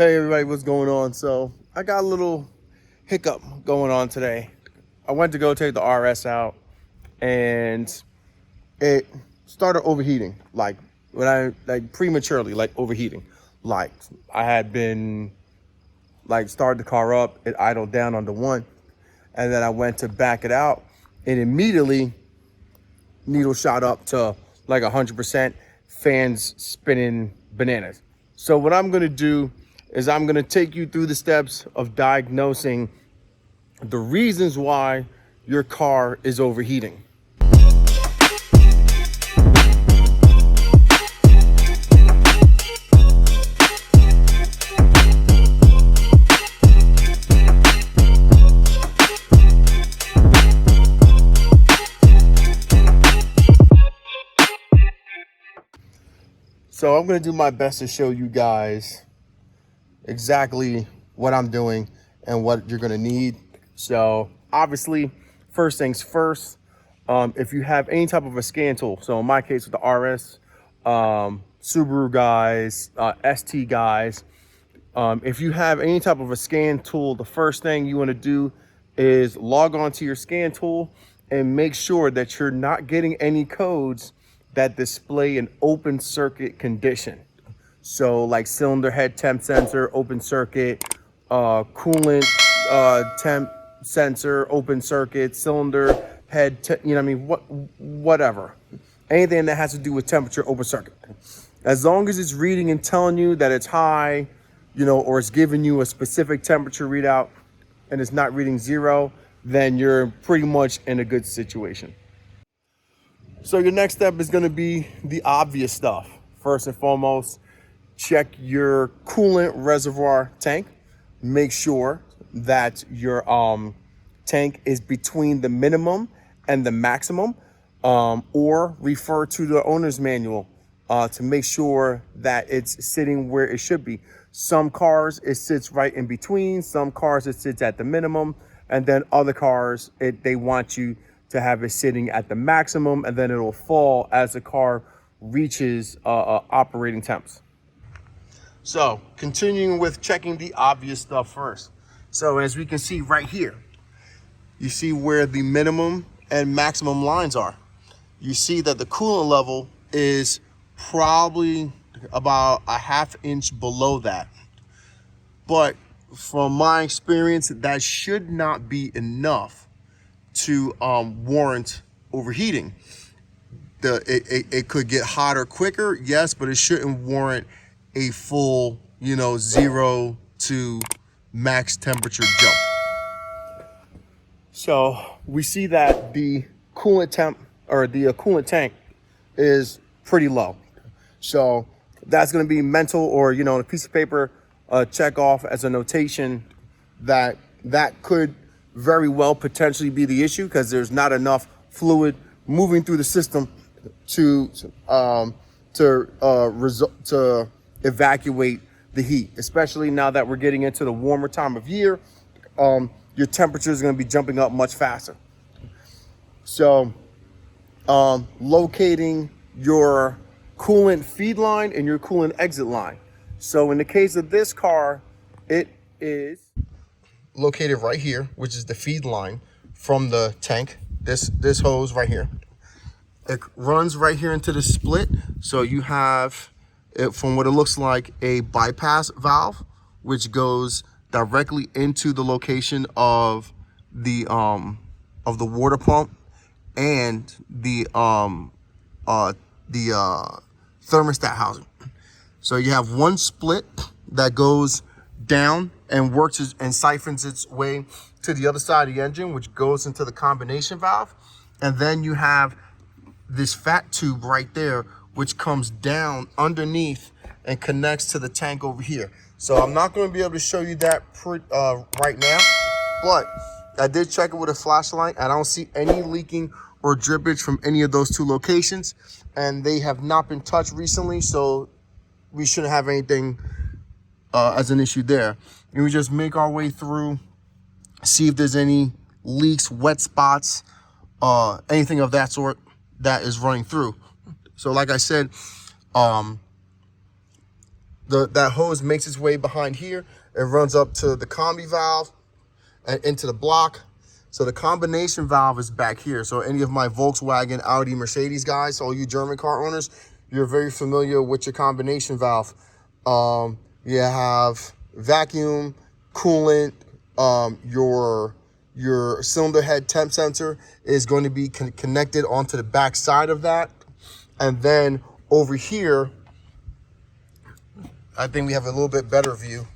Hey everybody, what's going on? So I got a little hiccup going on today. I went to go take the RS out and it started overheating, like prematurely, like overheating. Like I had been started the car up, it idled down on the one, and then I went to back it out and immediately needle shot up to like 100%, fans spinning bananas. So what I'm gonna do is I'm gonna take you through the steps of diagnosing the reasons why your car is overheating. So I'm gonna do my best to show you guys exactly what I'm doing and what you're gonna need. So obviously, first things first, if you have any type of a scan tool, so in my case with the RS, Subaru guys, ST guys, if you have any type of a scan tool, the first thing you wanna do is log on to your scan tool and make sure that you're not getting any codes that display an open circuit condition. So like cylinder head temp sensor, open circuit, coolant temp sensor, open circuit, cylinder head, whatever. Anything that has to do with temperature, open circuit. As long as it's reading and telling you that it's high, or it's giving you a specific temperature readout and it's not reading zero, then you're pretty much in a good situation. So your next step is going to be the obvious stuff. First and foremost, check your coolant reservoir tank. Make sure that your tank is between the minimum and the maximum, or refer to the owner's manual to make sure that it's sitting where it should be. Some cars, it sits right in between. Some cars, it sits at the minimum. And then other cars, they want you to have it sitting at the maximum, and then it'll fall as the car reaches operating temps. So continuing with checking the obvious stuff first. So as we can see right here, you see where the minimum and maximum lines are. You see that the coolant level is probably about a ½ inch below that. But from my experience, that should not be enough to warrant overheating. It could get hotter quicker, yes, but it shouldn't warrant a full, 0 to max temperature jump. So we see that the coolant temp, or the coolant tank, is pretty low. So that's going to be mental, or on a piece of paper, check off as a notation that could very well potentially be the issue, because there's not enough fluid moving through the system to evacuate the heat, especially now that we're getting into the warmer time of year. Your temperature is going to be jumping up much faster. So locating your coolant feed line and your coolant exit line. So in the case of this car, it is located right here, which is the feed line from the tank. This hose right here, it runs right here into the split. So you have it, from what it looks like, a bypass valve, which goes directly into the location of the water pump and the thermostat housing. So you have one split that goes down and works and siphons its way to the other side of the engine, which goes into the combination valve. And then you have this fat tube right there, which comes down underneath and connects to the tank over here. So I'm not going to be able to show you that right now, but I did check it with a flashlight. I don't see any leaking or drippage from any of those two locations, and they have not been touched recently, so we shouldn't have anything as an issue there. And we just make our way through, see if there's any leaks, wet spots, anything of that sort that is running through. So like I said, the that hose makes its way behind here. It runs up to the combi valve and into the block. So the combination valve is back here. So any of my Volkswagen, Audi, Mercedes guys, all you German car owners, you're very familiar with your combination valve. You have vacuum, coolant, your cylinder head temp sensor is going to be connected onto the back side of that. And then over here, I think we have a little bit better view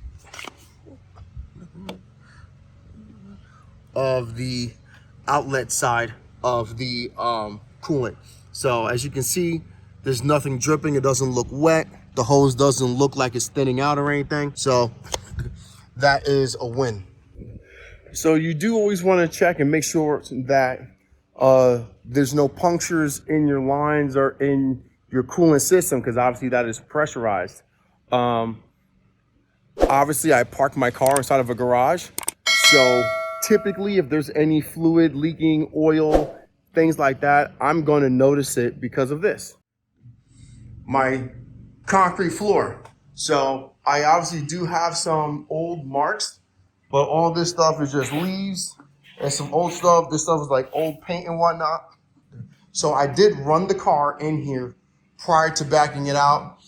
of the outlet side of the coolant. So as you can see, there's nothing dripping. It doesn't look wet. The hose doesn't look like it's thinning out or anything. So that is a win. So you do always want to check and make sure that there's no punctures in your lines or in your coolant system, because obviously that is pressurized. Obviously I parked my car inside of a garage. So typically if there's any fluid leaking, oil, things like that, I'm going to notice it because of this. My concrete floor. So I obviously do have some old marks, but all this stuff is just leaves and some old stuff. This stuff is like old paint and whatnot. So I did run the car in here prior to backing it out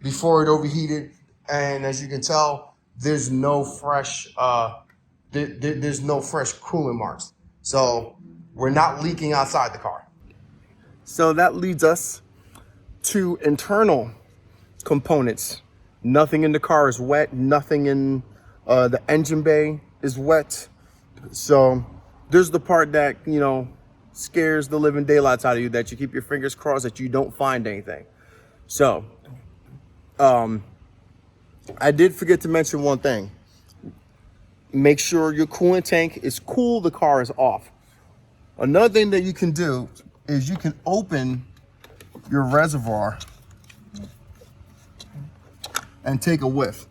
before it overheated. And as you can tell, there's no fresh, there's no fresh coolant marks. So we're not leaking outside the car. So that leads us to internal components. Nothing in the car is wet. Nothing in the engine bay is wet. So there's the part that, you know, scares the living daylights out of you, that you keep your fingers crossed that you don't find anything. So I did forget to mention one thing. Make sure your coolant tank is cool, the car is off. Another thing that you can do is you can open your reservoir and take a whiff.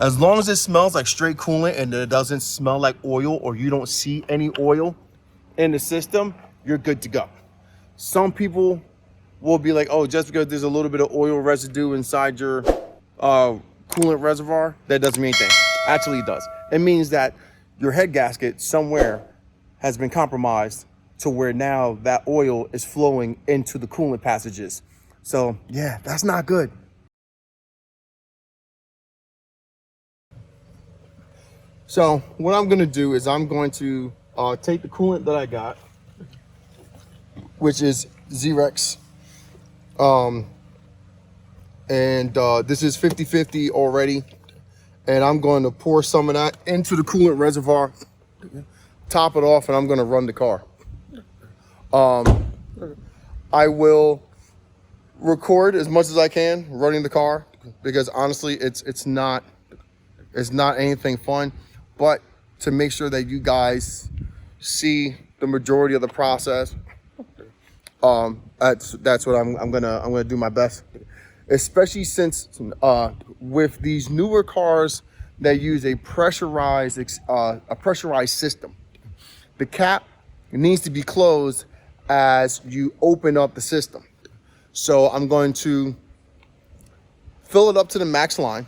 As long as it smells like straight coolant and it doesn't smell like oil, or you don't see any oil in the system, you're good to go. Some people will be like, oh, just because there's a little bit of oil residue inside your coolant reservoir, that doesn't mean anything. Actually, it does. It means that your head gasket somewhere has been compromised to where now that oil is flowing into the coolant passages. So yeah, that's not good. So what I'm gonna do is I'm going to take the coolant that I got, which is Xerex, and this is 50-50 already, and I'm going to pour some of that into the coolant reservoir, top it off, and I'm going to run the car. I will record as much as I can running the car, because honestly it's not anything fun, but to make sure that you guys see the majority of the process, that's what I'm gonna do my best, especially since with these newer cars that use a pressurized system. The cap needs to be closed as you open up the system. So I'm going to fill it up to the max line.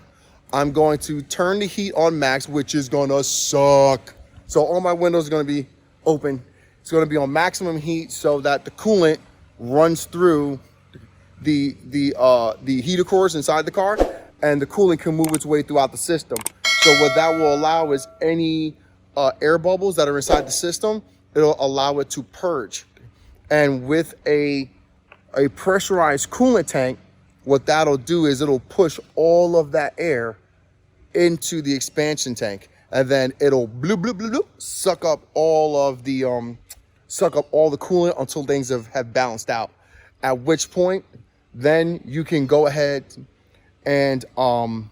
I'm going to turn the heat on max, which is gonna suck. So all my windows are gonna be open. It's gonna be on maximum heat so that the coolant runs through the heater cores inside the car, and the coolant can move its way throughout the system. So what that will allow is any air bubbles that are inside the system, it'll allow it to purge. And with a pressurized coolant tank, what that'll do is it'll push all of that air into the expansion tank, and then it'll bloop, bloop, bloop, bloop, suck up all the coolant until things have balanced out. At which point, then you can go ahead and open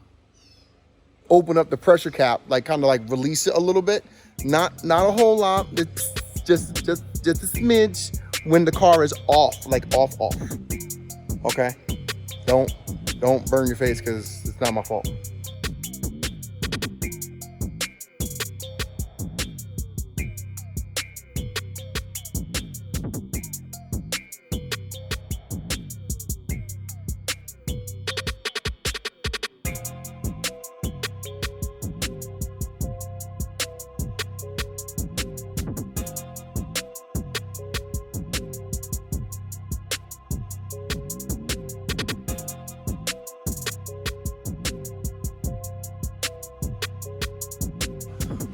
up the pressure cap, like kind of like release it a little bit, not a whole lot, just a smidge when the car is off, like off. Okay, don't burn your face, because it's not my fault.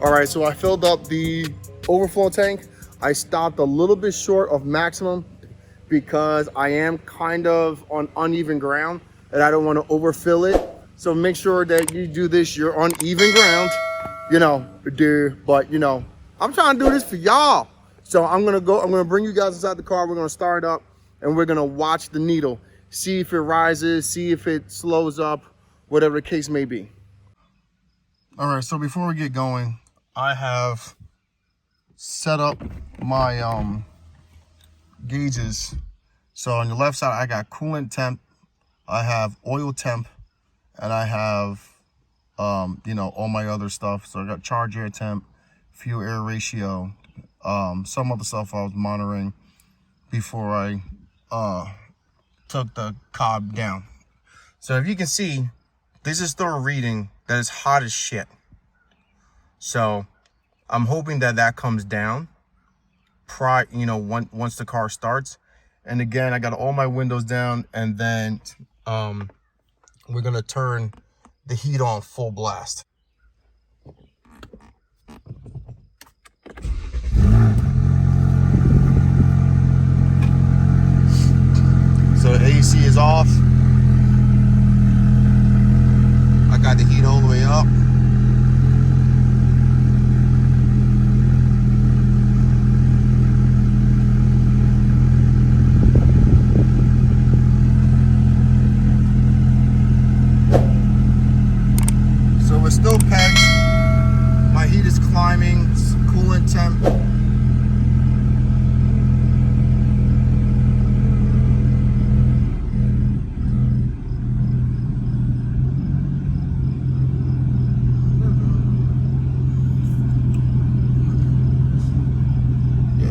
All right, so I filled up the overflow tank. I stopped a little bit short of maximum because I am kind of on uneven ground and I don't want to overfill it. So make sure that you do this, you're on even ground, you know, but you know, I'm trying to do this for y'all. So I'm gonna bring you guys inside the car. We're gonna start up and we're gonna watch the needle, see if it rises, see if it slows up, whatever the case may be. All right, so before we get going, I have set up my gauges. So on the left side, I got coolant temp, I have oil temp, and I have, you know, all my other stuff. So I got charge air temp, fuel air ratio, some other stuff I was monitoring before I took the cob down. So if you can see, this is still a reading that is hot as shit. So I'm hoping that that comes down, you know, once the car starts. And again, I got all my windows down, and then we're gonna turn the heat on full blast. So the AC is off. I got the heat all the way up. So we're still pegged. My heat is climbing, coolant temp.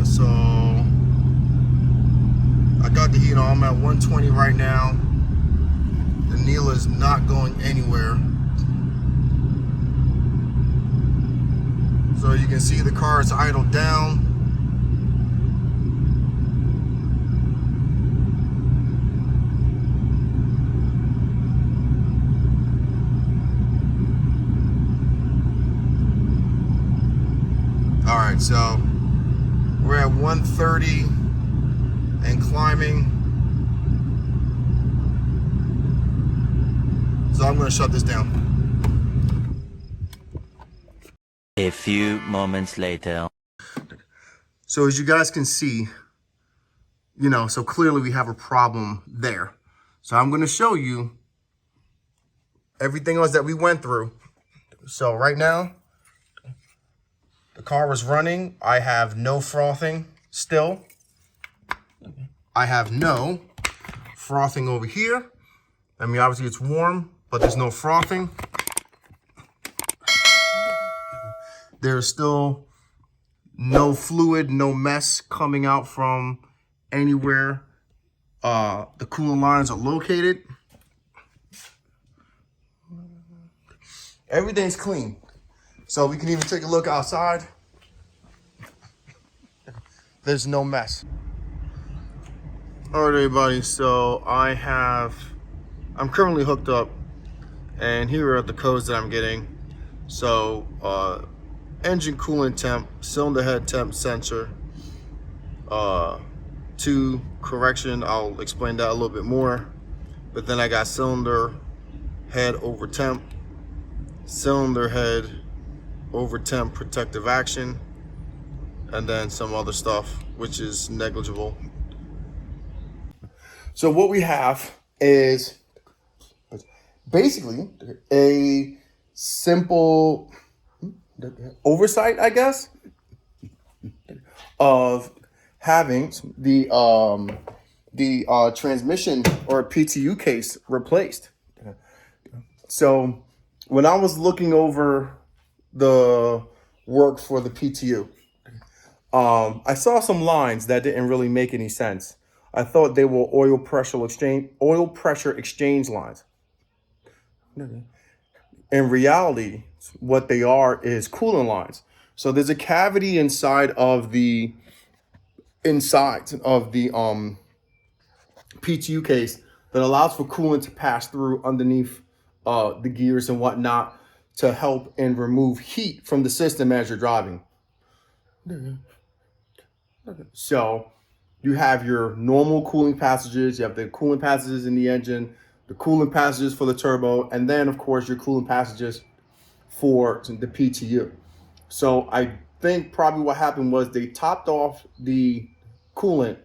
So I got the heat on. I'm at 120 right now. The needle is not going anywhere. So you can see the car is idled down. All right, so we're at 130 and climbing. So I'm gonna shut this down. A few moments later. So as you guys can see, you know, so clearly we have a problem there. So I'm gonna show you everything else that we went through. So right now, the car was running. I have no frothing still. I have no frothing over here. I mean, obviously it's warm, but there's no frothing. There's still no fluid, no mess coming out from anywhere the coolant lines are located. Everything's clean. So we can even take a look outside. There's no mess. All right, everybody, so I'm currently hooked up, and here are the codes that I'm getting. So engine coolant temp, cylinder head temp sensor, to correction, I'll explain that a little bit more. But then I got cylinder head over temp, cylinder head over temp protective action, and then some other stuff which is negligible. So what we have is basically a simple oversight, I guess, of having the transmission or PTU case replaced. So when I was looking over the work for the PTU, I saw some lines that didn't really make any sense. I thought they were oil pressure exchange lines. In reality, what they are is coolant lines. So there's a cavity inside of the PTU case that allows for coolant to pass through underneath the gears and whatnot to help and remove heat from the system as you're driving. So you have your normal cooling passages, you have the cooling passages in the engine, the cooling passages for the turbo, and then of course your cooling passages for the PTU. So I think probably what happened was they topped off the coolant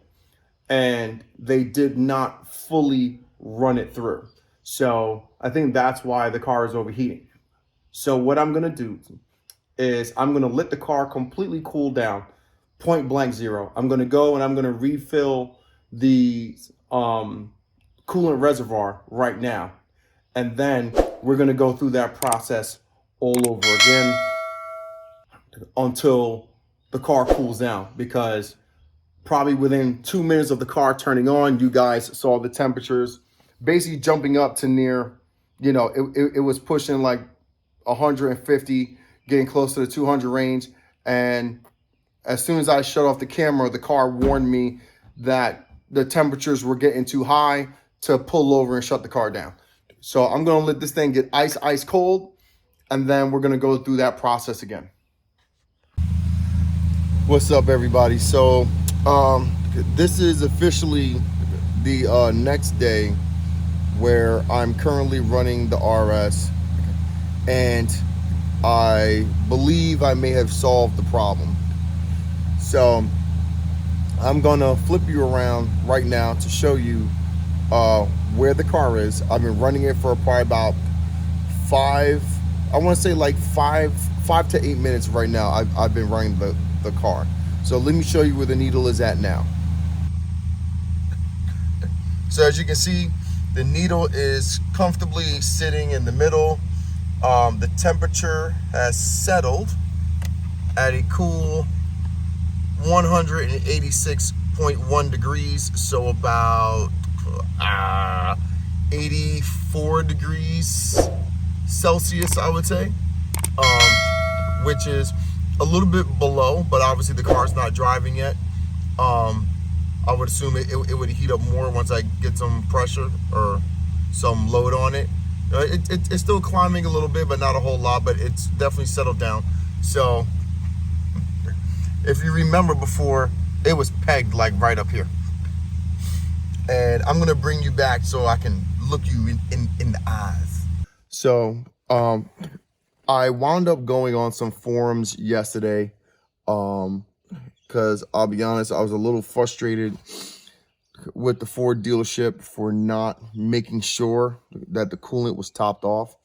and they did not fully run it through. So I think that's why the car is overheating. So what I'm gonna do is I'm gonna let the car completely cool down, point blank zero. I'm gonna go and I'm gonna refill the coolant reservoir right now. And then we're gonna go through that process all over again until the car cools down, because probably within 2 minutes of the car turning on, you guys saw the temperatures basically jumping up to near, it was pushing like 150, getting close to the 200 range. And as soon as I shut off the camera, the car warned me that the temperatures were getting too high to pull over and shut the car down. So I'm gonna let this thing get ice cold, and then we're gonna go through that process again. What's up, everybody? So this is officially the next day where I'm currently running the RS, and I believe I may have solved the problem. So I'm gonna flip you around right now to show you where the car is. I've been running it for probably about I want to say like five to 8 minutes right now. I've been running the car. So let me show you where the needle is at now. So as you can see, the needle is comfortably sitting in the middle. The temperature has settled at a cool 186.1 degrees, so about 84 degrees Celsius, I would say, which is a little bit below, but obviously the car's not driving yet. I would assume it would heat up more once I get some pressure or some load on it. It's still climbing a little bit, but not a whole lot, but it's definitely settled down. So if you remember before, it was pegged like right up here. And I'm gonna bring you back so I can look you in the eyes. So I wound up going on some forums yesterday, because I'll be honest, I was a little frustrated with the Ford dealership for not making sure that the coolant was topped off.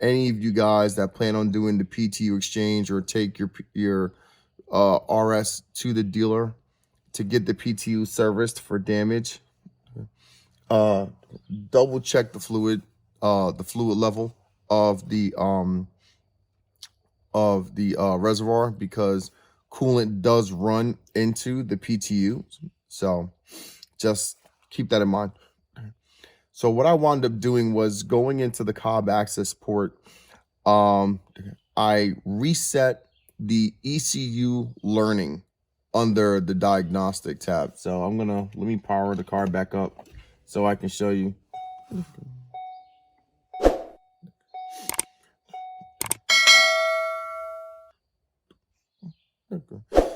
Any of you guys that plan on doing the PTU exchange or take your RS to the dealer to get the PTU serviced for damage, double check the fluid level of the reservoir, because coolant does run into the PTU. So just keep that in mind. So what I wound up doing was going into the Cobb access port. I reset the ECU learning under the diagnostic tab. So let me power the car back up so I can show you.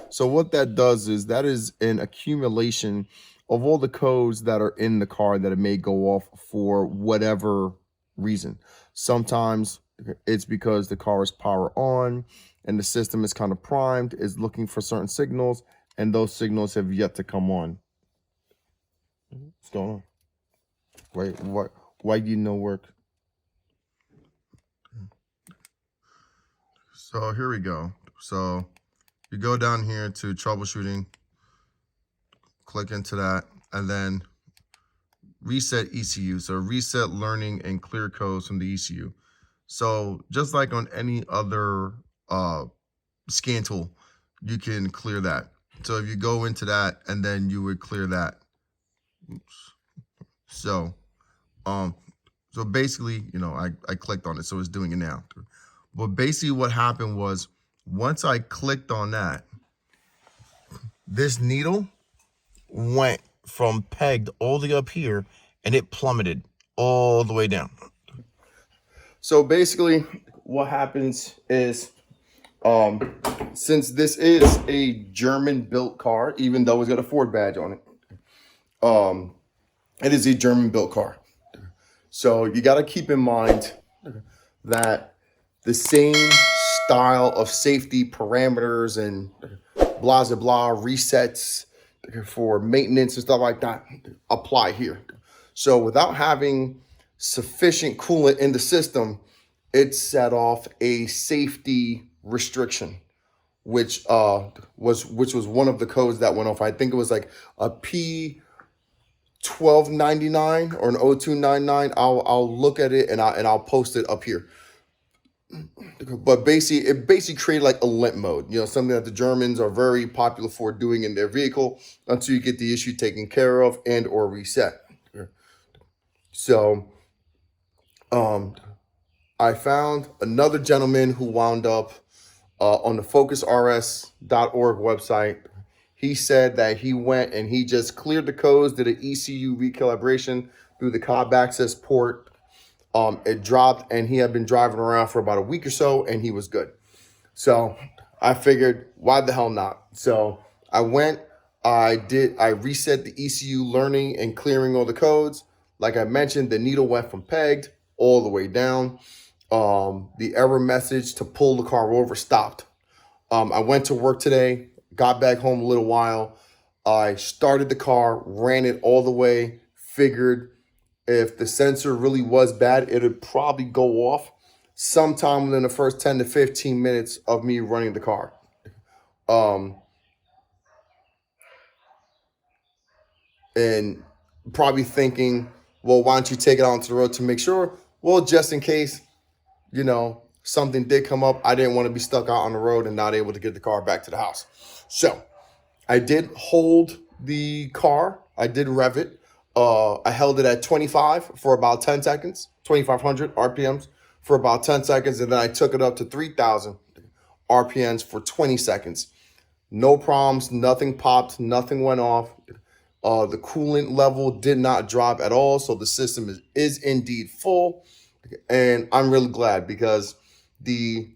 So what that does is that is an accumulation of all the codes that are in the car that it may go off for whatever reason. Sometimes it's because the car is power on and the system is kind of primed, is looking for certain signals, and those signals have yet to come on. What's going on? Wait, what? Why you no work? So here we go. So you go down here to troubleshooting, click into that, and then reset ECU. So reset learning and clear codes from the ECU. So just like on any other scan tool, you can clear that. So if you go into that, and then you would clear that. Oops. So basically, I clicked on it, so it's doing it now. But basically what happened was, once I clicked on that, this needle went from pegged all the way up here, and it plummeted all the way down. So basically what happens is, since this is a German built car, even though it's got a Ford badge on it, it is a German built car. So you got to keep in mind that the same style of safety parameters and blah, blah, blah, resets for maintenance and stuff like that apply here. So without having sufficient coolant in the system, it set off a safety restriction, which was one of the codes that went off. I think it was like a P1299 or an 0299. I'll look at it and I'll post it up here. But it basically created like a limp mode, something that the Germans are very popular for doing in their vehicle until you get the issue taken care of and or reset. So I found another gentleman who wound up on the focusrs.org website. He said that he went and he just cleared the codes, did an ECU recalibration through the cob access port. It dropped, and he had been driving around for about a week or so, and he was good. So I figured, why the hell not? So I went, I reset the ECU learning and clearing all the codes. Like I mentioned, the needle went from pegged all the way down. The error message to pull the car over stopped. I went to work today, got back home a little while. I started the car, ran it all the way, figured if the sensor really was bad, it would probably go off sometime within the first 10 to 15 minutes of me running the car. And probably thinking, well, why don't you take it onto the road to make sure? Well, just in case, something did come up, I didn't want to be stuck out on the road and not able to get the car back to the house. So I did hold the car. I did rev it. I held it at 25 for about 10 seconds, 2,500 RPMs for about 10 seconds. And then I took it up to 3,000 RPMs for 20 seconds. No problems, nothing popped, nothing went off. The coolant level did not drop at all. So the system is indeed full. And I'm really glad because the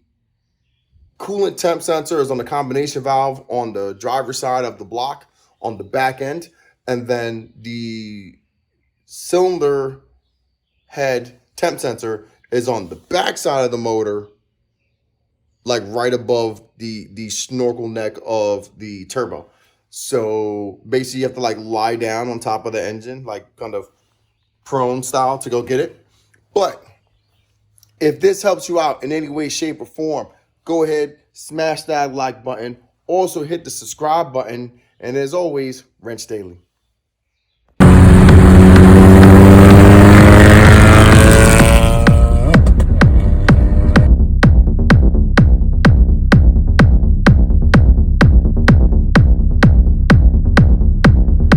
coolant temp sensor is on the combination valve on the driver's side of the block on the back end. And then the cylinder head temp sensor is on the back side of the motor, like right above the snorkel neck of the turbo. So basically you have to like lie down on top of the engine, like kind of prone style to go get it. But if this helps you out in any way, shape, or form, go ahead, smash that like button. Also hit the subscribe button. And as always, Wrench Daily.